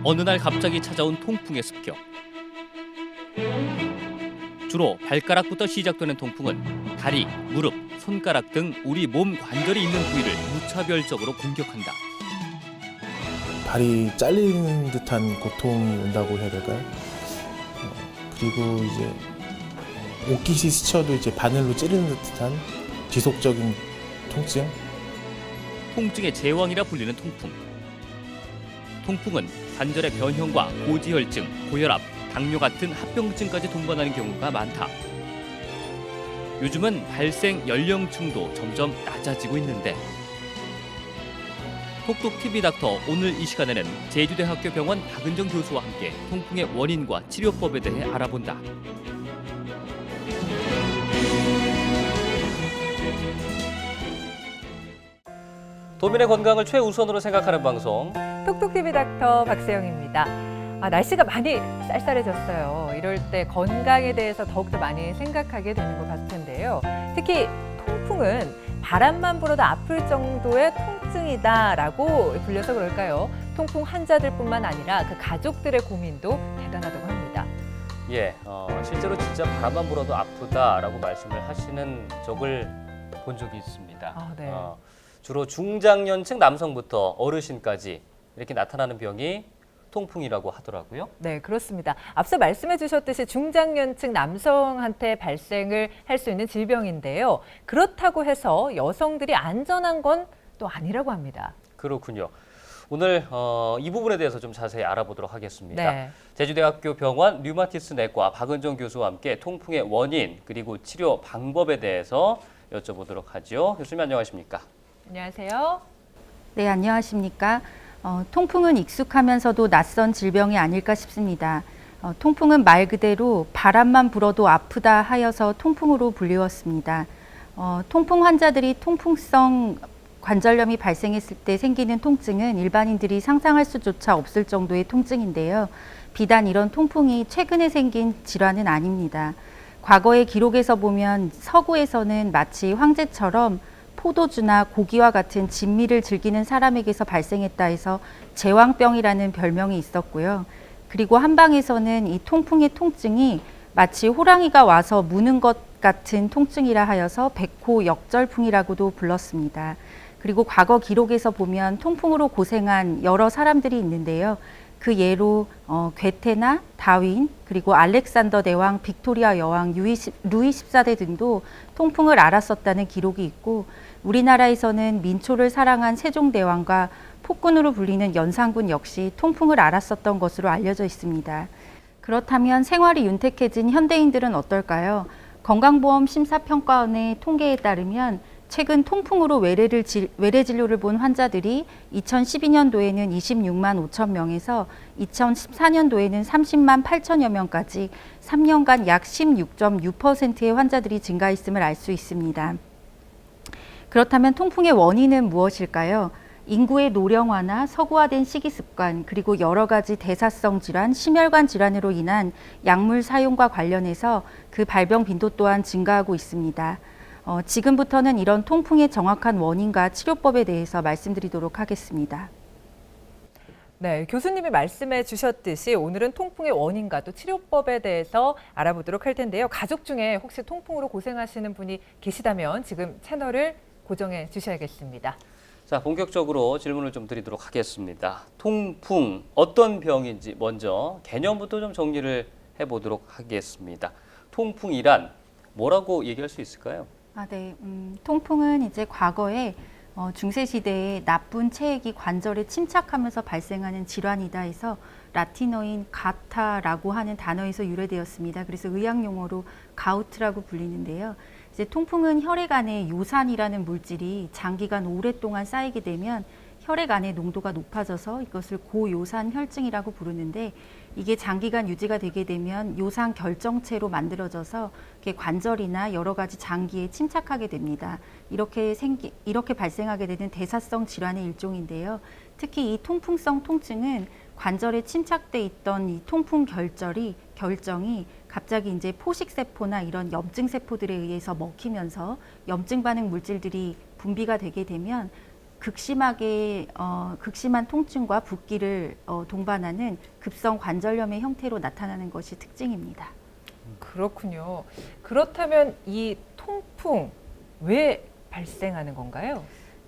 어느 날 갑자기 찾아온 통풍의 습격. 주로 발가락부터 시작되는 통풍은 다리, 무릎, 손가락 등 우리 몸 관절이 있는 부위를 무차별적으로 공격한다. 발이 잘리는 듯한 고통이 온다고 해야 될까요? 그리고 이제 옷깃이 스쳐도 이제 바늘로 찌르는 듯한 지속적인 통증. 통증의 제왕이라 불리는 통풍. 통풍은 관절의 변형과 고지혈증, 고혈압, 당뇨 같은 합병증까지 동반하는 경우가 많다. 요즘은 발생 연령층도 점점 낮아지고 있는데 톡톡TV 닥터 오늘 이 시간에는 제주대학교 병원 박은정 교수와 함께 통풍의 원인과 치료법에 대해 알아본다. 도민의 건강을 최우선으로 생각하는 방송 톡톡TV 닥터 박세영입니다. 날씨가 많이 쌀쌀해졌어요. 이럴 때 건강에 대해서 더욱더 많이 생각하게 되는 것 같은데요. 특히 통풍은 바람만 불어도 아플 정도의 통증이다라고 불려서 그럴까요? 통풍 환자들뿐만 아니라 그 가족들의 고민도 대단하다고 합니다. 실제로 진짜 바람만 불어도 아프다라고 말씀을 하시는 적을 본 적이 있습니다. 네. 주로 중장년층 남성부터 어르신까지 이렇게 나타나는 병이 통풍이라고 하더라고요. 네, 그렇습니다. 앞서 말씀해 주셨듯이 중장년층 남성한테 발생을 할 수 있는 질병인데요. 그렇다고 해서 여성들이 안전한 건 또 아니라고 합니다. 그렇군요. 오늘 이 부분에 대해서 좀 자세히 알아보도록 하겠습니다. 네. 제주대학교 병원 류마티스 내과 박은정 교수와 함께 통풍의 원인 그리고 치료 방법에 대해서 여쭤보도록 하죠. 교수님 안녕하십니까? 안녕하세요. 네, 안녕하십니까? 통풍은 익숙하면서도 낯선 질병이 아닐까 싶습니다. 통풍은 말 그대로 바람만 불어도 아프다 하여서 통풍으로 불리웠습니다. 통풍 환자들이 통풍성 관절염이 발생했을 때 생기는 통증은 일반인들이 상상할 수조차 없을 정도의 통증인데요. 비단 이런 통풍이 최근에 생긴 질환은 아닙니다. 과거의 기록에서 보면 서구에서는 마치 황제처럼 포도주나 고기와 같은 진미를 즐기는 사람에게서 발생했다 해서 제왕병이라는 별명이 있었고요. 그리고 한방에서는 이 통풍의 통증이 마치 호랑이가 와서 무는 것 같은 통증이라 하여서 백호역절풍이라고도 불렀습니다. 그리고 과거 기록에서 보면 통풍으로 고생한 여러 사람들이 있는데요. 그 예로 괴테나 다윈, 그리고 알렉산더 대왕, 빅토리아 여왕, 루이 14대 등도 통풍을 앓았었다는 기록이 있고 우리나라에서는 민초를 사랑한 세종대왕과 폭군으로 불리는 연산군 역시 통풍을 앓았었던 것으로 알려져 있습니다. 그렇다면 생활이 윤택해진 현대인들은 어떨까요? 건강보험 심사평가원의 통계에 따르면 최근 통풍으로 외래 진료를 본 환자들이 2012년도에는 26만 5천 명에서 2014년도에는 30만 8천여 명까지 3년간 약 16.6%의 환자들이 증가했음을 알 수 있습니다. 그렇다면 통풍의 원인은 무엇일까요? 인구의 노령화나 서구화된 식이습관, 그리고 여러 가지 대사성 질환, 심혈관 질환으로 인한 약물 사용과 관련해서 그 발병 빈도 또한 증가하고 있습니다. 지금부터는 이런 통풍의 정확한 원인과 치료법에 대해서 말씀드리도록 하겠습니다. 네, 교수님이 말씀해 주셨듯이 오늘은 통풍의 원인과 또 치료법에 대해서 알아보도록 할 텐데요. 가족 중에 혹시 통풍으로 고생하시는 분이 계시다면 지금 채널을 고정해 주셔야겠습니다. 자, 본격적으로 질문을 좀 드리도록 하겠습니다. 통풍, 어떤 병인지 먼저 개념부터 좀 정리를 해보도록 하겠습니다. 통풍이란 뭐라고 얘기할 수 있을까요? 네. 통풍은 이제 과거에 중세시대에 나쁜 체액이 관절에 침착하면서 발생하는 질환이다 해서 라틴어인 가타라고 하는 단어에서 유래되었습니다. 그래서 의학용어로 가우트라고 불리는데요. 이제 통풍은 혈액 안에 요산이라는 물질이 장기간 오랫동안 쌓이게 되면 혈액 안의 농도가 높아져서 이것을 고요산 혈증이라고 부르는데 이게 장기간 유지가 되게 되면 요산 결정체로 만들어져서 관절이나 여러 가지 장기에 침착하게 됩니다. 이렇게 발생하게 되는 대사성 질환의 일종인데요. 특히 이 통풍성 통증은 관절에 침착돼 있던 이 통풍 결정이 갑자기 이제 포식세포나 이런 염증세포들에 의해서 먹히면서 염증 반응 물질들이 분비가 되게 되면 극심한 통증과 붓기를 동반하는 급성 관절염의 형태로 나타나는 것이 특징입니다. 그렇군요. 그렇다면 이 통풍 왜 발생하는 건가요?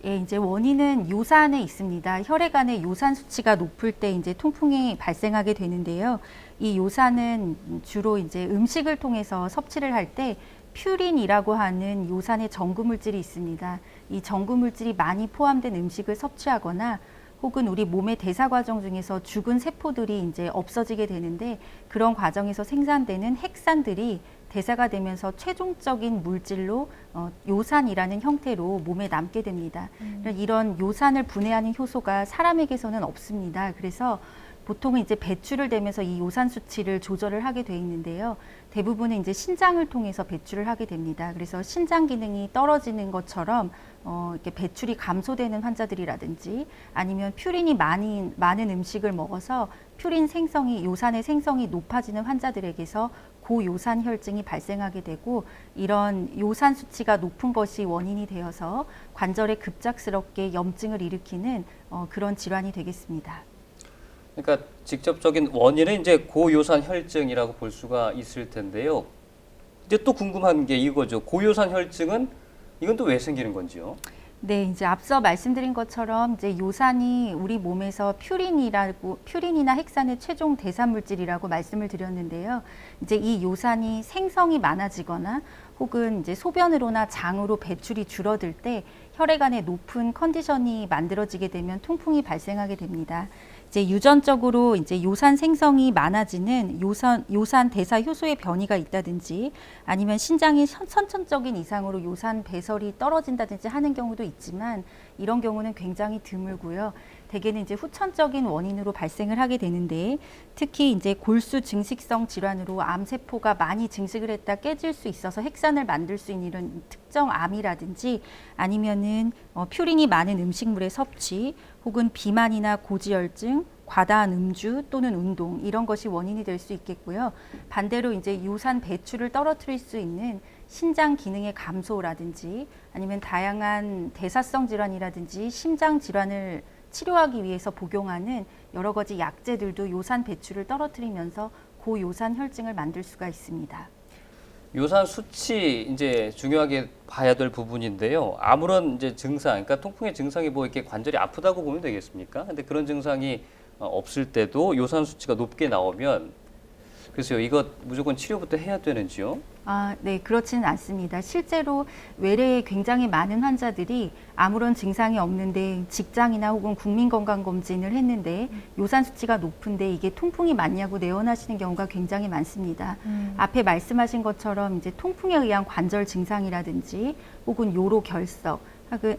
예, 이제 원인은 요산에 있습니다. 혈액 안에 요산 수치가 높을 때 이제 통풍이 발생하게 되는데요. 이 요산은 주로 이제 음식을 통해서 섭취를 할 때 퓨린이라고 하는 요산의 전구 물질이 있습니다. 이 전구 물질이 많이 포함된 음식을 섭취하거나 혹은 우리 몸의 대사 과정 중에서 죽은 세포들이 이제 없어지게 되는데 그런 과정에서 생산되는 핵산들이 대사가 되면서 최종적인 물질로 요산이라는 형태로 몸에 남게 됩니다. 이런 요산을 분해하는 효소가 사람에게서는 없습니다. 그래서 보통은 이제 배출을 되면서 이 요산 수치를 조절을 하게 돼 있는데요. 대부분은 이제 신장을 통해서 배출을 하게 됩니다. 그래서 신장 기능이 떨어지는 것처럼 이렇게 배출이 감소되는 환자들이라든지 아니면 퓨린이 많은 음식을 먹어서 퓨린 생성이 요산의 생성이 높아지는 환자들에게서 고요산 혈증이 발생하게 되고 이런 요산 수치가 높은 것이 원인이 되어서 관절에 급작스럽게 염증을 일으키는 그런 질환이 되겠습니다. 그러니까 직접적인 원인은 이제 고요산 혈증이라고 볼 수가 있을 텐데요. 이제 또 궁금한 게 이거죠. 고요산 혈증은 이건 또 왜 생기는 건지요? 네, 이제 앞서 말씀드린 것처럼 이제 요산이 우리 몸에서 퓨린이나 핵산의 최종 대사 물질이라고 말씀을 드렸는데요. 이제 이 요산이 생성이 많아지거나 혹은 이제 소변으로나 장으로 배출이 줄어들 때 혈액 안에 높은 컨디션이 만들어지게 되면 통풍이 발생하게 됩니다. 이제 유전적으로 이제 요산 생성이 많아지는 요산 대사 효소의 변이가 있다든지 아니면 신장의 선천적인 이상으로 요산 배설이 떨어진다든지 하는 경우도 있지만 이런 경우는 굉장히 드물고요. 대개는 이제 후천적인 원인으로 발생을 하게 되는데 특히 이제 골수 증식성 질환으로 암세포가 많이 증식을 했다 깨질 수 있어서 핵산을 만들 수 있는 이런 특정 암이라든지 아니면은 퓨린이 많은 음식물의 섭취 혹은 비만이나 고지혈증, 과다한 음주 또는 운동 이런 것이 원인이 될 수 있겠고요. 반대로 이제 요산 배출을 떨어뜨릴 수 있는 신장 기능의 감소라든지 아니면 다양한 대사성 질환이라든지 심장 질환을 치료하기 위해서 복용하는 여러 가지 약제들도 요산 배출을 떨어뜨리면서 고요산 혈증을 만들 수가 있습니다. 요산 수치 이제 중요하게 봐야 될 부분인데요. 아무런 이제 증상, 그러니까 통풍의 증상이 뭐 이렇게 관절이 아프다고 보면 되겠습니까? 근데 그런 증상이 없을 때도 요산 수치가 높게 나오면 글쎄요, 이거 무조건 치료부터 해야 되는지요? 네, 그렇지는 않습니다. 실제로 외래에 굉장히 많은 환자들이 아무런 증상이 없는데 직장이나 혹은 국민건강검진을 했는데 요산 수치가 높은데 이게 통풍이 맞냐고 내원하시는 경우가 굉장히 많습니다. 앞에 말씀하신 것처럼 이제 통풍에 의한 관절 증상이라든지 혹은 요로 결석,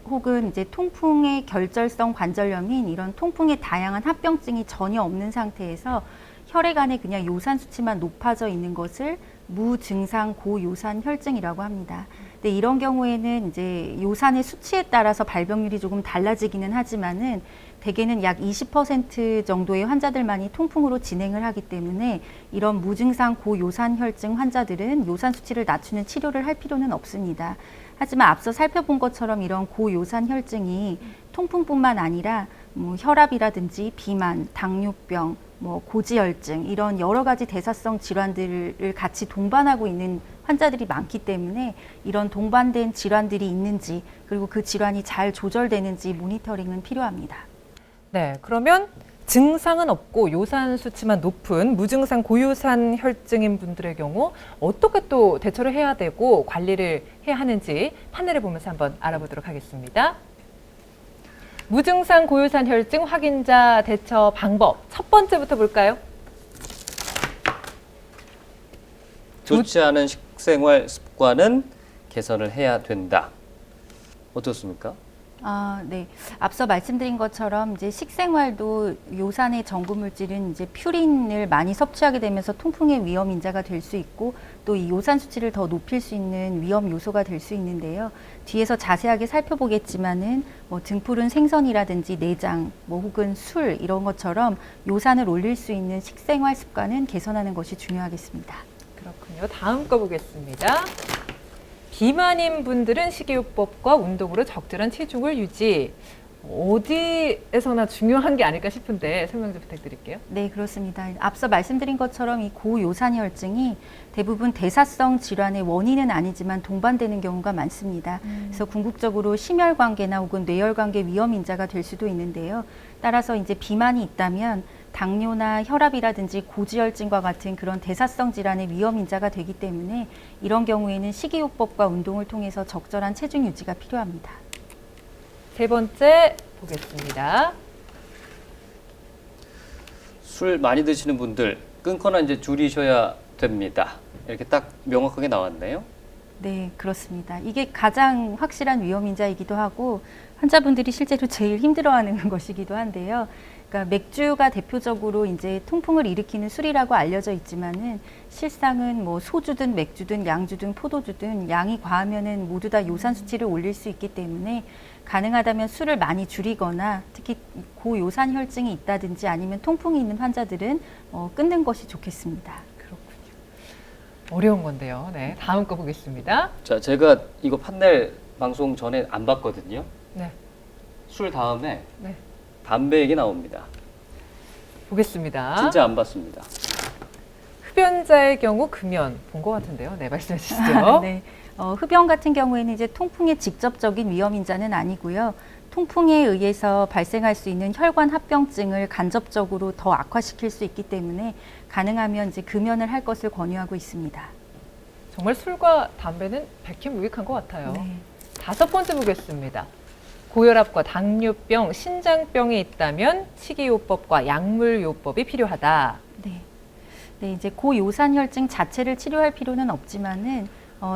혹은 이제 통풍의 결절성 관절염인 이런 통풍의 다양한 합병증이 전혀 없는 상태에서 혈액 안에 그냥 요산 수치만 높아져 있는 것을 무증상 고요산 혈증이라고 합니다. 근데 이런 경우에는 이제 요산의 수치에 따라서 발병률이 조금 달라지기는 하지만은 대개는 약 20% 정도의 환자들만이 통풍으로 진행을 하기 때문에 이런 무증상 고요산 혈증 환자들은 요산 수치를 낮추는 치료를 할 필요는 없습니다. 하지만 앞서 살펴본 것처럼 이런 고요산 혈증이 통풍뿐만 아니라 혈압이라든지 비만, 당뇨병, 고지혈증 이런 여러 가지 대사성 질환들을 같이 동반하고 있는 환자들이 많기 때문에 이런 동반된 질환들이 있는지 그리고 그 질환이 잘 조절되는지 모니터링은 필요합니다. 네, 그러면 증상은 없고 요산 수치만 높은 무증상 고요산 혈증인 분들의 경우 어떻게 또 대처를 해야 되고 관리를 해야 하는지 판넬을 보면서 한번 알아보도록 하겠습니다. 무증상 고요산 혈증 확인자 대처 방법 첫 번째부터 볼까요? 좋지 않은 식생활 습관은 개선을 해야 된다. 어떻습니까? 네. 앞서 말씀드린 것처럼 이제 식생활도 요산의 전구 물질은 이제 퓨린을 많이 섭취하게 되면서 통풍의 위험 인자가 될 수 있고 또 이 요산 수치를 더 높일 수 있는 위험 요소가 될 수 있는데요. 뒤에서 자세하게 살펴보겠지만은 등푸른 생선이라든지 내장, 혹은 술 이런 것처럼 요산을 올릴 수 있는 식생활 습관은 개선하는 것이 중요하겠습니다. 그렇군요. 다음 거 보겠습니다. 비만인 분들은 식이요법과 운동으로 적절한 체중을 유지. 어디에서나 중요한 게 아닐까 싶은데 설명 좀 부탁드릴게요. 네, 그렇습니다. 앞서 말씀드린 것처럼 이 고요산혈증이 대부분 대사성 질환의 원인은 아니지만 동반되는 경우가 많습니다. 그래서 궁극적으로 심혈관계나 혹은 뇌혈관계 위험 인자가 될 수도 있는데요. 따라서 이제 비만이 있다면 당뇨나 혈압이라든지 고지혈증과 같은 그런 대사성 질환의 위험 인자가 되기 때문에 이런 경우에는 식이요법과 운동을 통해서 적절한 체중 유지가 필요합니다. 세 번째 보겠습니다. 술 많이 드시는 분들 끊거나 이제 줄이셔야 됩니다. 이렇게 딱 명확하게 나왔네요. 네, 그렇습니다. 이게 가장 확실한 위험인자이기도 하고 환자분들이 실제로 제일 힘들어하는 것이기도 한데요. 그러니까 맥주가 대표적으로 이제 통풍을 일으키는 술이라고 알려져 있지만은 실상은 뭐 소주든 맥주든 양주든 포도주든 양이 과하면은 모두 다 요산 수치를 올릴 수 있기 때문에 가능하다면 술을 많이 줄이거나 특히 고요산 혈증이 있다든지 아니면 통풍이 있는 환자들은 끊는 것이 좋겠습니다. 그렇군요. 어려운 건데요. 네, 다음 거 보겠습니다. 자, 제가 이거 판넬 방송 전에 안 봤거든요. 네, 술 다음에 네, 담배 얘기 나옵니다. 보겠습니다. 진짜 안 봤습니다. 흡연자의 경우 금연 본 것 같은데요. 네, 말씀해 주시죠. 네, 흡연 같은 경우에는 이제 통풍의 직접적인 위험인자는 아니고요. 통풍에 의해서 발생할 수 있는 혈관 합병증을 간접적으로 더 악화시킬 수 있기 때문에 가능하면 이제 금연을 할 것을 권유하고 있습니다. 정말 술과 담배는 백현무익한 것 같아요. 네. 다섯 번째 보겠습니다. 고혈압과 당뇨병, 신장병이 있다면 식이요법과 약물요법이 필요하다. 네. 네, 이제 고요산혈증 자체를 치료할 필요는 없지만은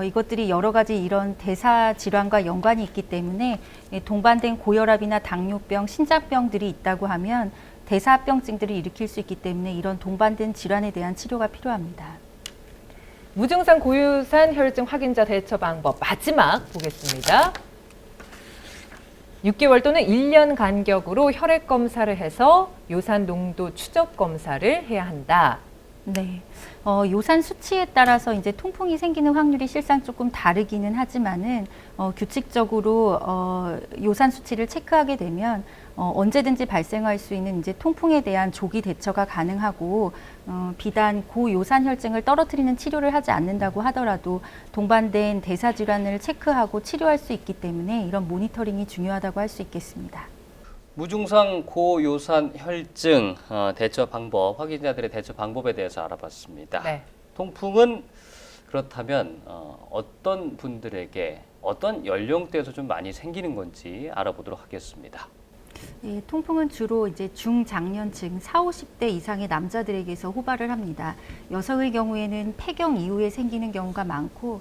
이것들이 여러 가지 이런 대사 질환과 연관이 있기 때문에 동반된 고혈압이나 당뇨병, 신장병들이 있다고 하면 대사합병증들을 일으킬 수 있기 때문에 이런 동반된 질환에 대한 치료가 필요합니다. 무증상 고요산 혈증 확인자 대처 방법 마지막 보겠습니다. 6개월 또는 1년 간격으로 혈액 검사를 해서 요산 농도 추적 검사를 해야 한다. 네, 요산 수치에 따라서 이제 통풍이 생기는 확률이 실상 조금 다르기는 하지만은 규칙적으로 요산 수치를 체크하게 되면 언제든지 발생할 수 있는 이제 통풍에 대한 조기 대처가 가능하고 비단 고요산 혈증을 떨어뜨리는 치료를 하지 않는다고 하더라도 동반된 대사 질환을 체크하고 치료할 수 있기 때문에 이런 모니터링이 중요하다고 할 수 있겠습니다. 무증상 고요산 혈증 대처 방법, 확진자들의 대처 방법에 대해서 알아봤습니다. 네. 통풍은 그렇다면 어떤 분들에게 어떤 연령대에서 좀 많이 생기는 건지 알아보도록 하겠습니다. 예, 통풍은 주로 이제 중장년층 40, 50대 이상의 남자들에게서 호발을 합니다. 여성의 경우에는 폐경 이후에 생기는 경우가 많고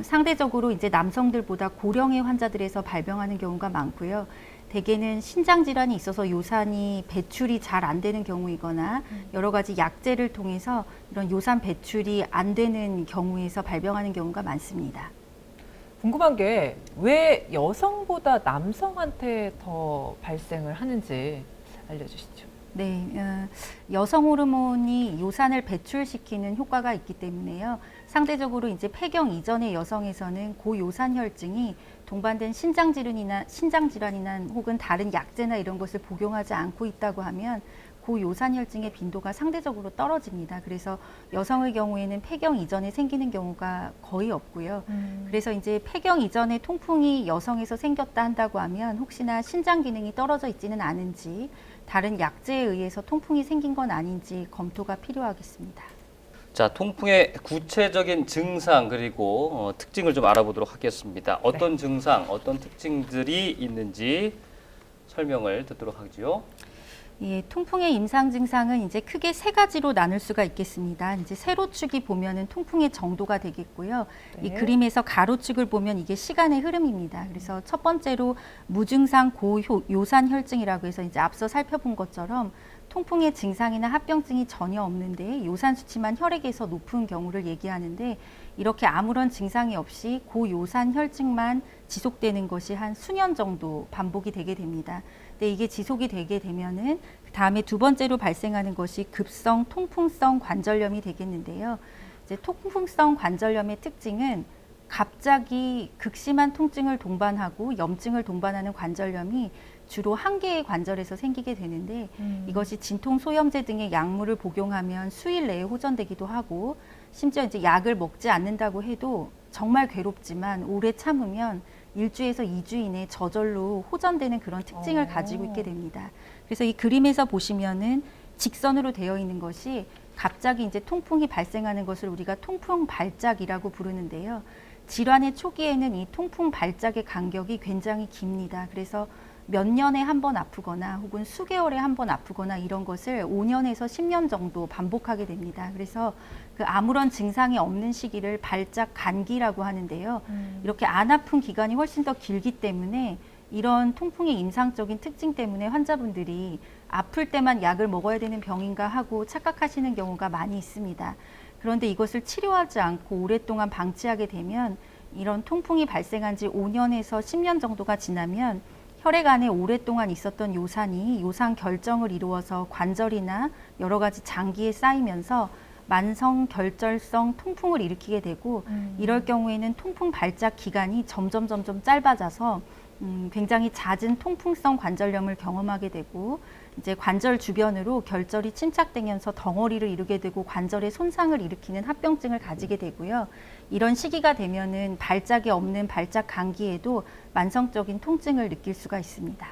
상대적으로 이제 남성들보다 고령의 환자들에서 발병하는 경우가 많고요. 대개는 신장 질환이 있어서 요산이 배출이 잘 안 되는 경우이거나 여러 가지 약제를 통해서 이런 요산 배출이 안 되는 경우에서 발병하는 경우가 많습니다. 궁금한 게 왜 여성보다 남성한테 더 발생을 하는지 알려주시죠. 네, 여성 호르몬이 요산을 배출시키는 효과가 있기 때문에요. 상대적으로 이제 폐경 이전의 여성에서는 고요산 혈증이 동반된 신장 질환이나 혹은 다른 약제나 이런 것을 복용하지 않고 있다고 하면 고요산 혈증의 빈도가 상대적으로 떨어집니다. 그래서 여성의 경우에는 폐경 이전에 생기는 경우가 거의 없고요. 그래서 이제 폐경 이전에 통풍이 여성에서 생겼다 한다고 하면 혹시나 신장 기능이 떨어져 있지는 않은지 다른 약제에 의해서 통풍이 생긴 건 아닌지 검토가 필요하겠습니다. 자, 통풍의 구체적인 증상 그리고 특징을 좀 알아보도록 하겠습니다. 어떤 증상, 어떤 특징들이 있는지 설명을 듣도록 하죠. 예, 통풍의 임상 증상은 이제 크게 세 가지로 나눌 수가 있겠습니다. 이제 세로축이 보면은 통풍의 정도가 되겠고요. 네. 이 그림에서 가로축을 보면 이게 시간의 흐름입니다. 그래서 첫 번째로 무증상 고요산 혈증이라고 해서 이제 앞서 살펴본 것처럼 통풍의 증상이나 합병증이 전혀 없는데 요산 수치만 혈액에서 높은 경우를 얘기하는데 이렇게 아무런 증상이 없이 고요산 혈증만 지속되는 것이 한 수년 정도 반복이 되게 됩니다. 근데 이게 지속이 되게 되면은 다음에 두 번째로 발생하는 것이 급성 통풍성 관절염이 되겠는데요. 이제 통풍성 관절염의 특징은 갑자기 극심한 통증을 동반하고 염증을 동반하는 관절염이 주로 한 개의 관절에서 생기게 되는데 이것이 진통 소염제 등의 약물을 복용하면 수일 내에 호전되기도 하고 심지어 이제 약을 먹지 않는다고 해도 정말 괴롭지만 오래 참으면 1주에서 2주 이내 저절로 호전되는 그런 특징을 가지고 있게 됩니다. 그래서 이 그림에서 보시면은 직선으로 되어 있는 것이 갑자기 이제 통풍이 발생하는 것을 우리가 통풍 발작이라고 부르는데요. 질환의 초기에는 이 통풍 발작의 간격이 굉장히 깁니다. 그래서 몇 년에 한 번 아프거나 혹은 수개월에 한 번 아프거나 이런 것을 5년에서 10년 정도 반복하게 됩니다. 그래서 그 아무런 증상이 없는 시기를 발작 간기라고 하는데요. 이렇게 안 아픈 기간이 훨씬 더 길기 때문에 이런 통풍의 임상적인 특징 때문에 환자분들이 아플 때만 약을 먹어야 되는 병인가 하고 착각하시는 경우가 많이 있습니다. 그런데 이것을 치료하지 않고 오랫동안 방치하게 되면 이런 통풍이 발생한 지 5년에서 10년 정도가 지나면 혈액 안에 오랫동안 있었던 요산이 요산 결정을 이루어서 관절이나 여러 가지 장기에 쌓이면서 만성 결절성 통풍을 일으키게 되고 이럴 경우에는 통풍 발작 기간이 점점 짧아져서 굉장히 잦은 통풍성 관절염을 경험하게 되고 이제 관절 주변으로 결절이 침착되면서 덩어리를 이루게 되고 관절에 손상을 일으키는 합병증을 가지게 되고요. 이런 시기가 되면은 발작이 없는 발작 감기에도 만성적인 통증을 느낄 수가 있습니다.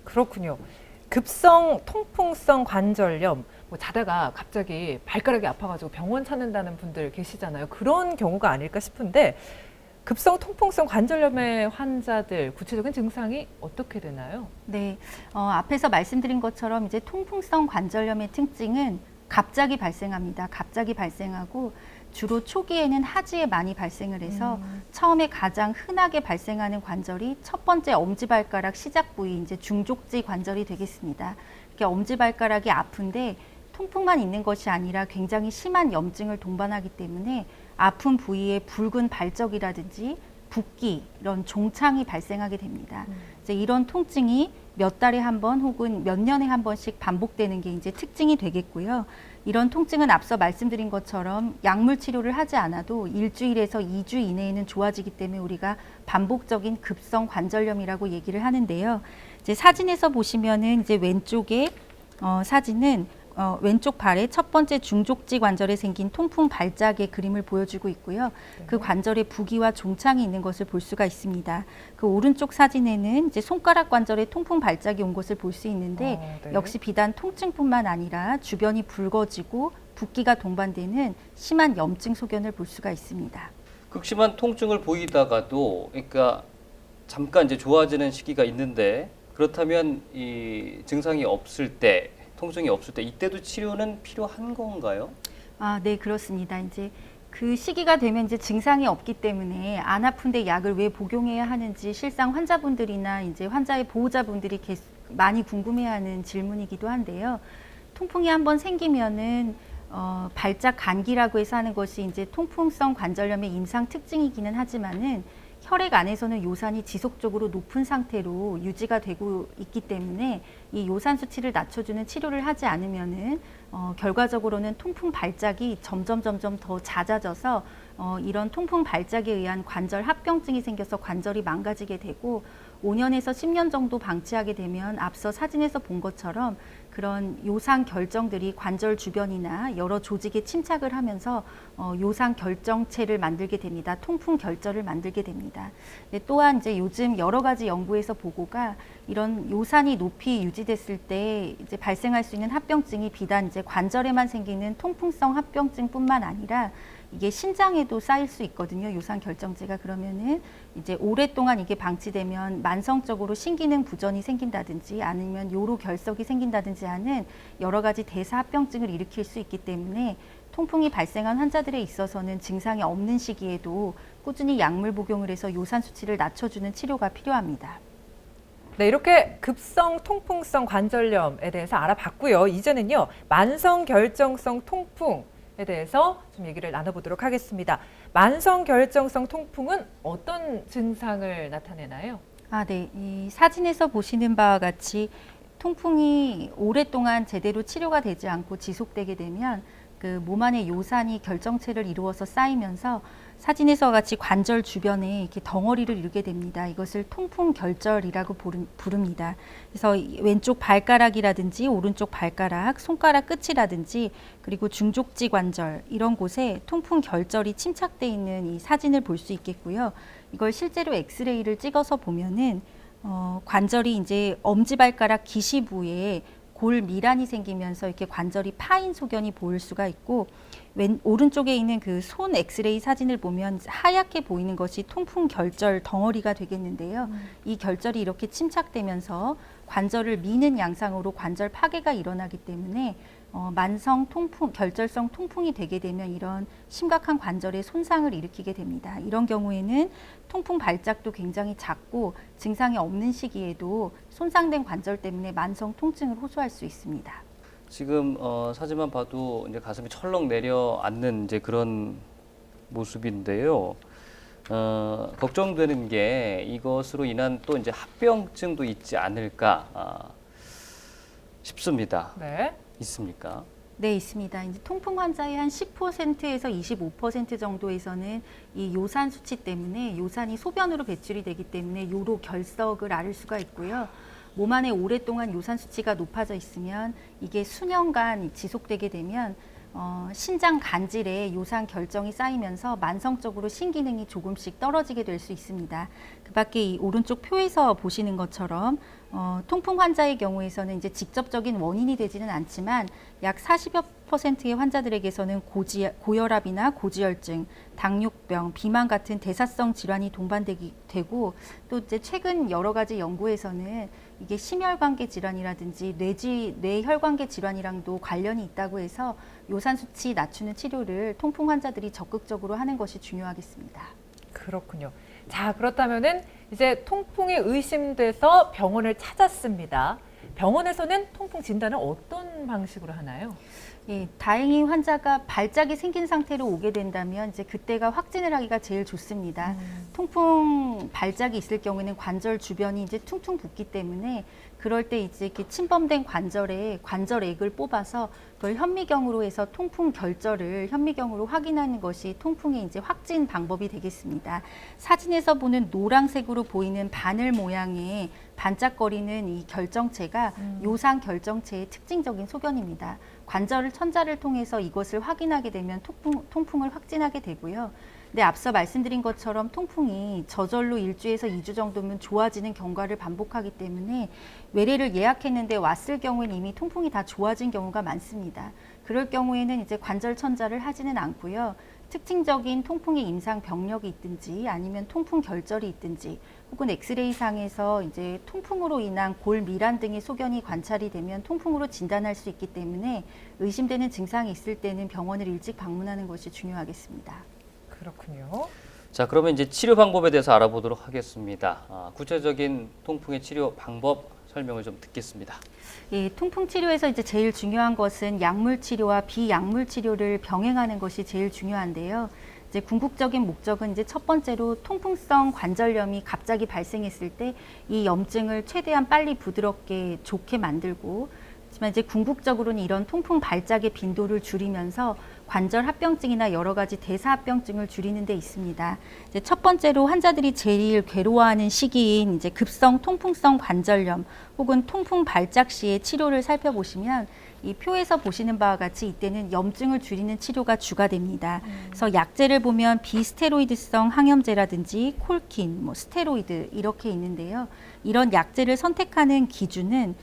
그렇군요. 급성 통풍성 관절염, 뭐 자다가 갑자기 발가락이 아파가지고 병원 찾는다는 분들 계시잖아요. 그런 경우가 아닐까 싶은데 급성 통풍성 관절염의 환자들 구체적인 증상이 어떻게 되나요? 네, 앞에서 말씀드린 것처럼 이제 통풍성 관절염의 특징은 갑자기 발생합니다. 갑자기 발생하고 주로 초기에는 하지에 많이 발생을 해서 처음에 가장 흔하게 발생하는 관절이 첫 번째 엄지발가락 시작 부위 이제 중족지 관절이 되겠습니다. 이렇게 엄지발가락이 아픈데 통풍만 있는 것이 아니라 굉장히 심한 염증을 동반하기 때문에 아픈 부위에 붉은 발적이라든지 붓기 이런 종창이 발생하게 됩니다. 이제 이런 통증이 몇 달에 한 번 혹은 몇 년에 한 번씩 반복되는 게 이제 특징이 되겠고요. 이런 통증은 앞서 말씀드린 것처럼 약물 치료를 하지 않아도 일주일에서 2주 이내에는 좋아지기 때문에 우리가 반복적인 급성 관절염이라고 얘기를 하는데요. 이제 사진에서 보시면은 이제 왼쪽에 사진은 왼쪽 발의 첫 번째 중족지 관절에 생긴 통풍 발작의 그림을 보여주고 있고요. 그 관절에 부기와 종창이 있는 것을 볼 수가 있습니다. 그 오른쪽 사진에는 이제 손가락 관절에 통풍 발작이 온 것을 볼 수 있는데 네. 역시 비단 통증뿐만 아니라 주변이 붉어지고 붓기가 동반되는 심한 염증 소견을 볼 수가 있습니다. 극심한 통증을 보이다가도 그러니까 잠깐 이제 좋아지는 시기가 있는데 그렇다면 이 증상이 없을 때 통증이 없을 때 이때도 치료는 필요한 건가요? 아, 네, 그렇습니다. 이제 그 시기가 되면 이제 증상이 없기 때문에 안 아픈데 약을 왜 복용해야 하는지 실상 환자분들이나 이제 환자의 보호자분들이 많이 궁금해하는 질문이기도 한데요. 통풍이 한번 생기면은 발작 간기라고 해서 하는 것이 이제 통풍성 관절염의 임상 특징이기는 하지만은 혈액 안에서는 요산이 지속적으로 높은 상태로 유지가 되고 있기 때문에 이 요산 수치를 낮춰주는 치료를 하지 않으면은 결과적으로는 통풍 발작이 점점 더 잦아져서 이런 통풍 발작에 의한 관절 합병증이 생겨서 관절이 망가지게 되고 5년에서 10년 정도 방치하게 되면 앞서 사진에서 본 것처럼 그런 요상 결정들이 관절 주변이나 여러 조직에 침착을 하면서 요상 결정체를 만들게 됩니다. 통풍 결절을 만들게 됩니다. 또한 이제 요즘 여러 가지 연구에서 보고가 이런 요산이 높이 유지됐을 때 이제 발생할 수 있는 합병증이 비단 이제 관절에만 생기는 통풍성 합병증뿐만 아니라 이게 신장에도 쌓일 수 있거든요. 요산 결정체가. 그러면은 이제 오랫동안 이게 방치되면 만성적으로 신기능 부전이 생긴다든지 아니면 요로 결석이 생긴다든지 하는 여러 가지 대사합병증을 일으킬 수 있기 때문에 통풍이 발생한 환자들에 있어서는 증상이 없는 시기에도 꾸준히 약물 복용을 해서 요산 수치를 낮춰주는 치료가 필요합니다. 네, 이렇게 급성 통풍성 관절염에 대해서 알아봤고요. 이제는요, 만성 결정성 통풍에 대해서 좀 얘기를 나눠보도록 하겠습니다. 만성 결정성 통풍은 어떤 증상을 나타내나요? 아, 네. 이 사진에서 보시는 바와 같이 통풍이 오랫동안 제대로 치료가 되지 않고 지속되게 되면 그 몸 안에 요산이 결정체를 이루어서 쌓이면서 사진에서 같이 관절 주변에 이렇게 덩어리를 이루게 됩니다. 이것을 통풍결절이라고 부릅니다. 그래서 왼쪽 발가락이라든지 오른쪽 발가락, 손가락 끝이라든지 그리고 중족지 관절 이런 곳에 통풍결절이 침착돼 있는 이 사진을 볼 수 있겠고요. 이걸 실제로 엑스레이를 찍어서 보면은 관절이 이제 엄지발가락 기시부에 골 미란이 생기면서 이렇게 관절이 파인 소견이 보일 수가 있고 오른쪽에 있는 그 손 엑스레이 사진을 보면 하얗게 보이는 것이 통풍 결절 덩어리가 되겠는데요. 이 결절이 이렇게 침착되면서 관절을 미는 양상으로 관절 파괴가 일어나기 때문에 만성 통풍, 결절성 통풍이 되게 되면 이런 심각한 관절의 손상을 일으키게 됩니다. 이런 경우에는 통풍 발작도 굉장히 작고 증상이 없는 시기에도 손상된 관절 때문에 만성 통증을 호소할 수 있습니다. 지금 사진만 봐도 이제 가슴이 철렁 내려앉는 이제 그런 모습인데요. 걱정되는 게 이것으로 인한 또 이제 합병증도 있지 않을까 싶습니다. 네. 있습니까? 네, 있습니다. 이제 통풍 환자의 한 10%에서 25% 정도에서는 이 요산 수치 때문에 요산이 소변으로 배출이 되기 때문에 요로 결석을 앓을 수가 있고요. 몸 안에 오랫동안 요산 수치가 높아져 있으면 이게 수년간 지속되게 되면 신장 간질에 요산 결정이 쌓이면서 만성적으로 신기능이 조금씩 떨어지게 될 수 있습니다. 그 밖에 이 오른쪽 표에서 보시는 것처럼 통풍 환자의 경우에서는 이제 직접적인 원인이 되지는 않지만 약 40여 %의 환자들에게서는 고혈압이나 고지혈증, 당뇨병, 비만 같은 대사성 질환이 동반되고 또 이제 최근 여러 가지 연구에서는 이게 심혈관계 질환이라든지 뇌혈관계 질환이랑도 관련이 있다고 해서 요산 수치 낮추는 치료를 통풍 환자들이 적극적으로 하는 것이 중요하겠습니다. 그렇군요. 자, 그렇다면은 이제 통풍이 의심돼서 병원을 찾았습니다. 병원에서는 통풍 진단을 어떤 방식으로 하나요? 예, 다행히 환자가 발작이 생긴 상태로 오게 된다면 이제 그때가 확진을 하기가 제일 좋습니다. 통풍 발작이 있을 경우에는 관절 주변이 이제 퉁퉁 붓기 때문에 그럴 때 이제 이렇게 침범된 관절에 관절액을 뽑아서 그걸 현미경으로 해서 통풍 결절을 현미경으로 확인하는 것이 통풍의 이제 확진 방법이 되겠습니다. 사진에서 보는 노란색으로 보이는 바늘 모양의 반짝거리는 이 결정체가 요산 결정체의 특징적인 소견입니다. 관절 천자를 통해서 이것을 확인하게 되면 통풍을 확진하게 되고요. 네, 앞서 말씀드린 것처럼 통풍이 저절로 1주에서 2주 정도면 좋아지는 경과를 반복하기 때문에 외래를 예약했는데 왔을 경우에는 이미 통풍이 다 좋아진 경우가 많습니다. 그럴 경우에는 이제 관절 천자를 하지는 않고요. 특징적인 통풍의 임상 병력이 있든지 아니면 통풍 결절이 있든지 혹은 엑스레이 상에서 이제 통풍으로 인한 골 미란 등의 소견이 관찰이 되면 통풍으로 진단할 수 있기 때문에 의심되는 증상이 있을 때는 병원을 일찍 방문하는 것이 중요하겠습니다. 그렇군요. 자, 그러면 이제 치료 방법에 대해서 알아보도록 하겠습니다. 구체적인 통풍의 치료 방법 설명을 좀 듣겠습니다. 예, 통풍 치료에서 이제 제일 중요한 것은 약물 치료와 비약물 치료를 병행하는 것이 제일 중요한데요. 이제 궁극적인 목적은 이제 첫 번째로 통풍성 관절염이 갑자기 발생했을 때 이 염증을 최대한 빨리 부드럽게 좋게 만들고, 하지만 이제 궁극적으로는 이런 통풍 발작의 빈도를 줄이면서 관절 합병증이나 여러 가지 대사 합병증을 줄이는 데 있습니다. 이제 첫 번째로 환자들이 제일 괴로워하는 시기인 이제 급성 통풍성 관절염 혹은 통풍 발작 시의 치료를 살펴보시면 이 표에서 보시는 바와 같이 이때는 염증을 줄이는 치료가 주가 됩니다. 그래서 약제를 보면 비스테로이드성 항염제라든지 콜킨, 스테로이드 이렇게 있는데요. 이런 약제를 선택하는 기준은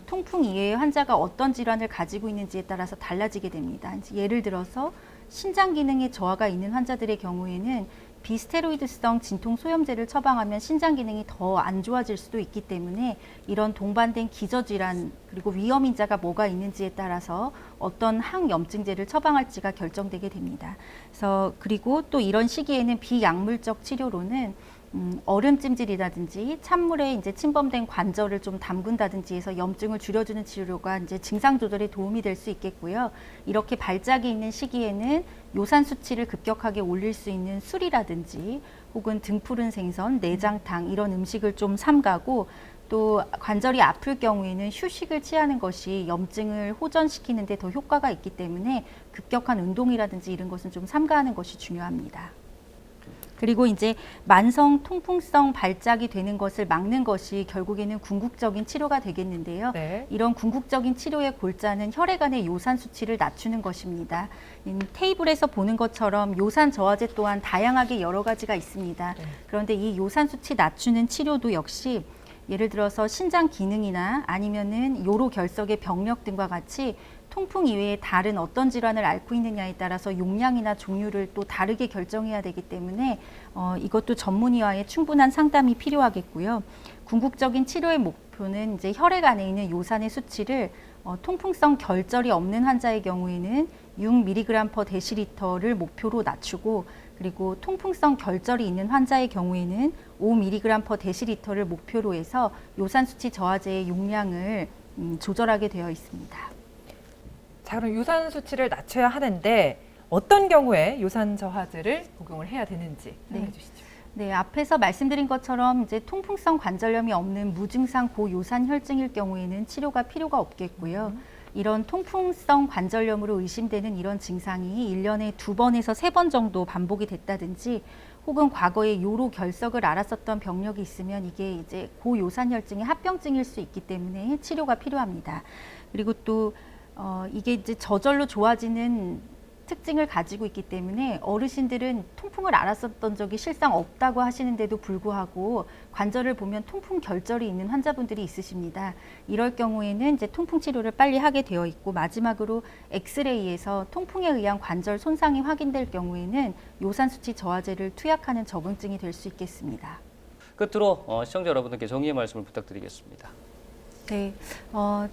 통풍 이외에 환자가 어떤 질환을 가지고 있는지에 따라서 달라지게 됩니다. 예를 들어서 신장 기능에 저하가 있는 환자들의 경우에는 비스테로이드성 진통 소염제를 처방하면 신장 기능이 더 안 좋아질 수도 있기 때문에 이런 동반된 기저질환 그리고 위험 인자가 뭐가 있는지에 따라서 어떤 항염증제를 처방할지가 결정되게 됩니다. 그래서 그리고 또 이런 시기에는 비약물적 치료로는 얼음찜질이라든지 찬물에 이제 침범된 관절을 좀 담근다든지 해서 염증을 줄여주는 치료가 이제 증상 조절에 도움이 될 수 있겠고요. 이렇게 발작이 있는 시기에는 요산 수치를 급격하게 올릴 수 있는 술이라든지 혹은 등푸른 생선, 내장탕 이런 음식을 좀 삼가고 또 관절이 아플 경우에는 휴식을 취하는 것이 염증을 호전시키는 데 더 효과가 있기 때문에 급격한 운동이라든지 이런 것은 좀 삼가하는 것이 중요합니다. 그리고 이제 만성 통풍성 발작이 되는 것을 막는 것이 결국에는 궁극적인 치료가 되겠는데요. 네. 이런 궁극적인 치료의 골자는 혈액 안의 요산 수치를 낮추는 것입니다. 테이블에서 보는 것처럼 요산 저하제 또한 다양하게 여러 가지가 있습니다. 네. 그런데 이 요산 수치 낮추는 치료도 역시 예를 들어서 신장 기능이나 아니면은 요로 결석의 병력 등과 같이 통풍 이외에 다른 어떤 질환을 앓고 있느냐에 따라서 용량이나 종류를 또 다르게 결정해야 되기 때문에 이것도 전문의와의 충분한 상담이 필요하겠고요. 궁극적인 치료의 목표는 이제 혈액 안에 있는 요산의 수치를 통풍성 결절이 없는 환자의 경우에는 6mg/dL를 목표로 낮추고 그리고 통풍성 결절이 있는 환자의 경우에는 5mg/dL를 목표로 해서 요산 수치 저하제의 용량을 조절하게 되어 있습니다. 자, 그럼 요산 수치를 낮춰야 하는데 어떤 경우에 요산 저하제를 복용을 해야 되는지 설명해 주시죠. 네, 앞에서 말씀드린 것처럼 이제 통풍성 관절염이 없는 무증상 고요산 혈증일 경우에는 치료가 필요가 없겠고요. 이런 통풍성 관절염으로 의심되는 이런 증상이 1년에 2번에서 3번 정도 반복이 됐다든지 혹은 과거에 요로 결석을 앓았었던 병력이 있으면 이게 이제 고요산 혈증의 합병증일 수 있기 때문에 치료가 필요합니다. 그리고 또 이게 이제 저절로 좋아지는 특징을 가지고 있기 때문에 어르신들은 통풍을 앓았었던 적이 실상 없다고 하시는데도 불구하고 관절을 보면 통풍 결절이 있는 환자분들이 있으십니다. 이럴 경우에는 이제 통풍 치료를 빨리 하게 되어 있고 마지막으로 엑스레이에서 통풍에 의한 관절 손상이 확인될 경우에는 요산 수치 저하제를 투약하는 적응증이 될 수 있겠습니다. 끝으로 시청자 여러분들께 정리의 말씀을 부탁드리겠습니다. 네,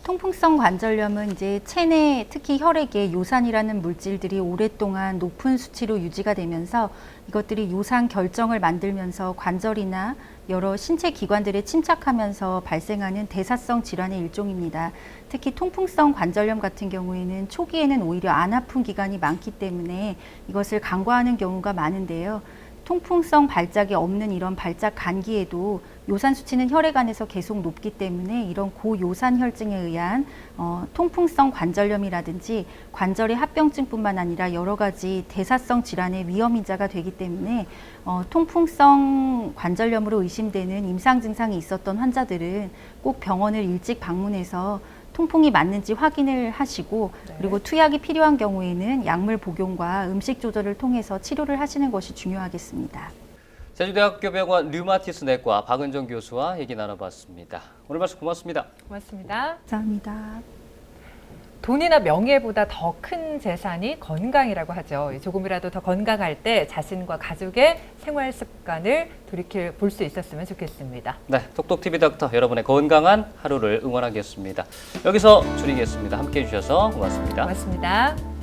통풍성 관절염은 이제 체내 특히 혈액에 요산이라는 물질들이 오랫동안 높은 수치로 유지가 되면서 이것들이 요산 결정을 만들면서 관절이나 여러 신체 기관들에 침착하면서 발생하는 대사성 질환의 일종입니다. 특히 통풍성 관절염 같은 경우에는 초기에는 오히려 안 아픈 기간이 많기 때문에 이것을 간과하는 경우가 많은데요. 통풍성 발작이 없는 이런 발작 간기에도 요산 수치는 혈액 안에서 계속 높기 때문에 이런 고요산 혈증에 의한 통풍성 관절염이라든지 관절의 합병증뿐만 아니라 여러 가지 대사성 질환의 위험 인자가 되기 때문에 통풍성 관절염으로 의심되는 임상 증상이 있었던 환자들은 꼭 병원을 일찍 방문해서 통풍이 맞는지 확인을 하시고 그리고 투약이 필요한 경우에는 약물 복용과 음식 조절을 통해서 치료를 하시는 것이 중요하겠습니다. 제주대학교 병원 류마티스 내과 박은정 교수와 얘기 나눠봤습니다. 오늘 말씀 고맙습니다. 고맙습니다. 감사합니다. 돈이나 명예보다 더 큰 재산이 건강이라고 하죠. 조금이라도 더 건강할 때 자신과 가족의 생활 습관을 돌이켜 볼 수 있었으면 좋겠습니다. 네, 톡톡TV 닥터 여러분의 건강한 하루를 응원하겠습니다. 여기서 줄이겠습니다. 함께해 주셔서 고맙습니다. 고맙습니다.